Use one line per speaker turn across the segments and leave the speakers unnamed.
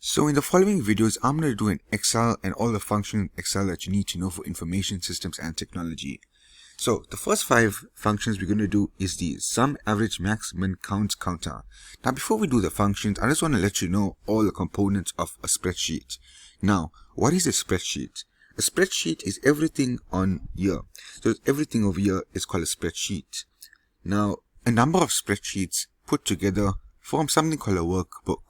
So in the following videos, I'm going to do an Excel and all the functions in Excel that you need to know for information systems and technology. So the first 5 functions we're going to do is the sum, average, max, min, count, counter. Now before we do the functions, I just want to let you know all the components of a spreadsheet. Now, what is a spreadsheet? A spreadsheet is everything on here. So everything over here is called a spreadsheet. Now, a number of spreadsheets put together form something called a workbook.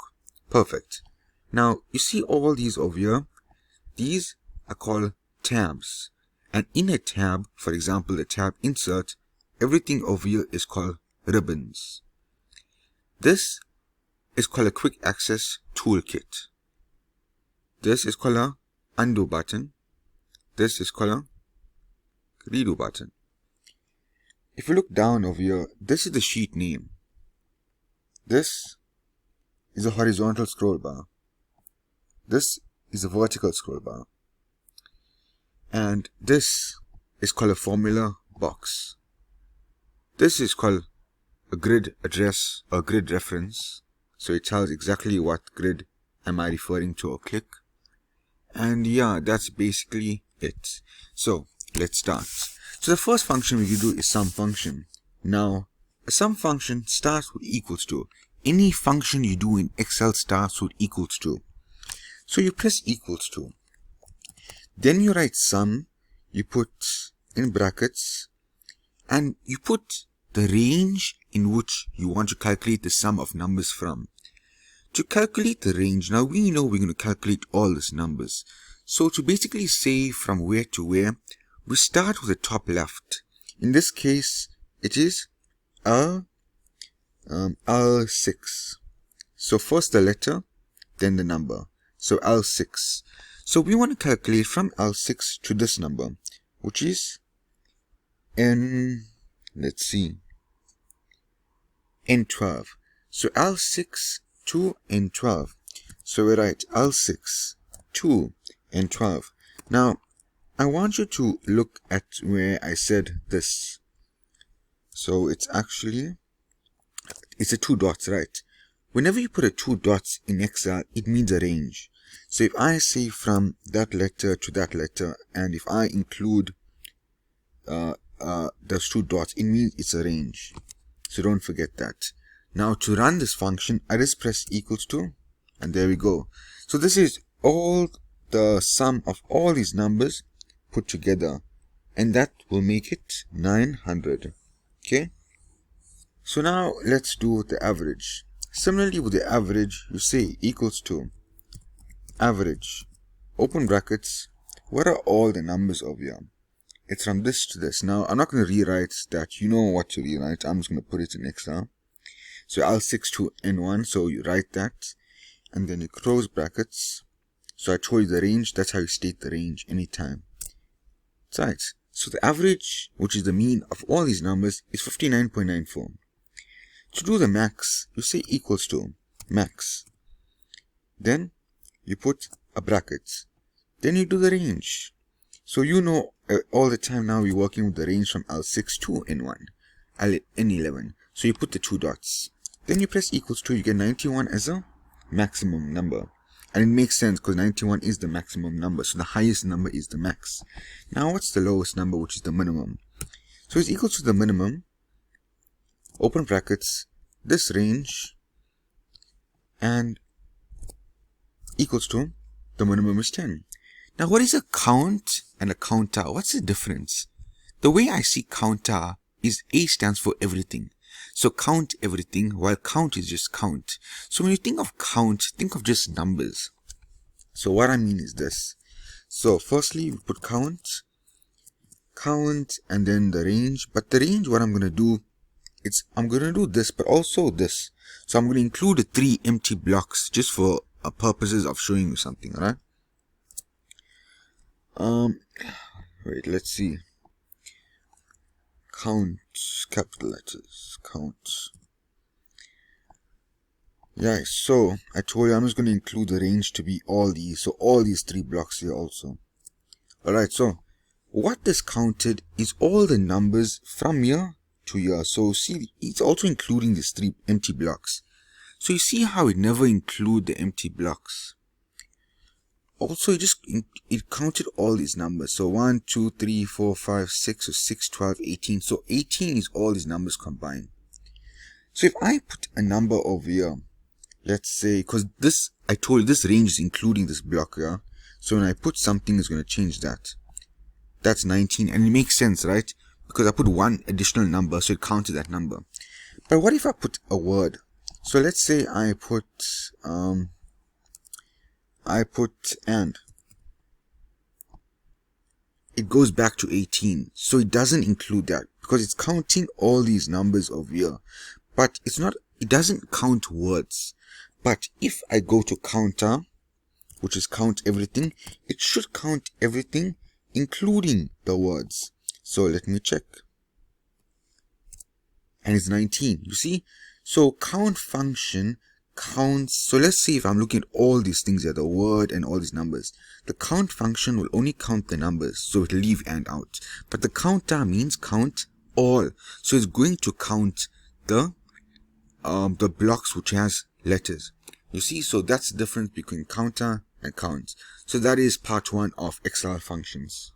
Perfect. Now, you see all these over here, these are called tabs. And in a tab, for example, the tab insert, everything over here is called ribbons. This is called a quick access toolkit. This is called a undo button. This is called a redo button. If you look down over here, this is the sheet name. This is a horizontal scroll bar. This is a vertical scroll bar. And this is called a formula box. This is called a grid address or grid reference. So it tells exactly what grid am I referring to or click. And yeah, that's basically it. So let's start. So the first function we can do is sum function. Now, a sum function starts with equals to. Any function you do in Excel starts with equals to. So you press equals to. Then you write sum, you put in brackets, and you put the range in which you want to calculate the sum of numbers from. To calculate the range, now we know we're going to calculate all these numbers. So to basically say from where to where, we start with the top left. In this case, it is L6. So first the letter, then the number. So L6. So we want to calculate from L6 to this number, which is N12. So L6 to N12. So we write L6 to N12. Now, I want you to look at where I said this. So it's a 2 dots, right? Whenever you put a 2 dots in Excel, it means a range. So if I say from that letter to that letter, and if I include those 2 dots, it means it's a range. So don't forget that. Now to run this function, I just press equals to, and there we go. So this is all the sum of all these numbers put together, and that will make it 900. Okay. So now let's do the average. Similarly with the average, you say equals to average, open brackets, what are all the numbers over here? It's from this to this. Now, I'm not going to rewrite that. You know what to rewrite. I'm just going to put it in Excel. So L6 to N1, so you write that. And then you close brackets. So I told you the range. That's how you state the range anytime. Right. So the average, which is the mean of all these numbers, is 59.94. To do the max, you say equals to max. Then you put a bracket. Then you do the range. So you know all the time now we're working with the range from L6 to N1, N11. So you put the 2 dots. Then you press equals to, you get 91 as a maximum number. And it makes sense because 91 is the maximum number. So the highest number is the max. Now what's the lowest number, which is the minimum? So it's equal to the minimum, open brackets, this range, and equals to the minimum is 10. Now what is a count and a counter? What's the difference? The way I see counter is A stands for everything. So count everything, while count is just count. So when you think of count, think of just numbers. So what I mean is this. So firstly we put count, and then the range. But the range, what I'm going to do, I'm going to do this, but also this. So I'm going to include the 3 empty blocks just for purposes of showing you something, alright? Wait, let's see. Count, capital letters, count. Yeah, so I told you I'm just going to include the range to be all these. So all these 3 blocks here also. Alright, so what this counted is all the numbers from here to here. So see, it's also including these 3 empty blocks. So you see how it never includes the empty blocks. also it counted all these numbers. So 1, 2, 3, 4, 5, 6, so 6, 12, 18. So 18 is all these numbers combined. So if I put a number over here, let's say, because this, I told you this range is including this block here. So when I put something, it's going to change that. That's 19, and it makes sense, right? Because I put one additional number, so it counted that number. But what if I put a word? So let's say I put and. It goes back to 18, so it doesn't include that because it's counting all these numbers over here. But it doesn't count words. But if I go to counter, which is count everything, it should count everything, including the words. So let me check. And it's 19, you see? So count function counts. So let's see if I'm looking at all these things here, the word and all these numbers. The count function will only count the numbers, so it will leave and out. But the counter means count all. So it's going to count the blocks which has letters. You see, so that's the difference between counter and count. So that is part 1 of XLR functions.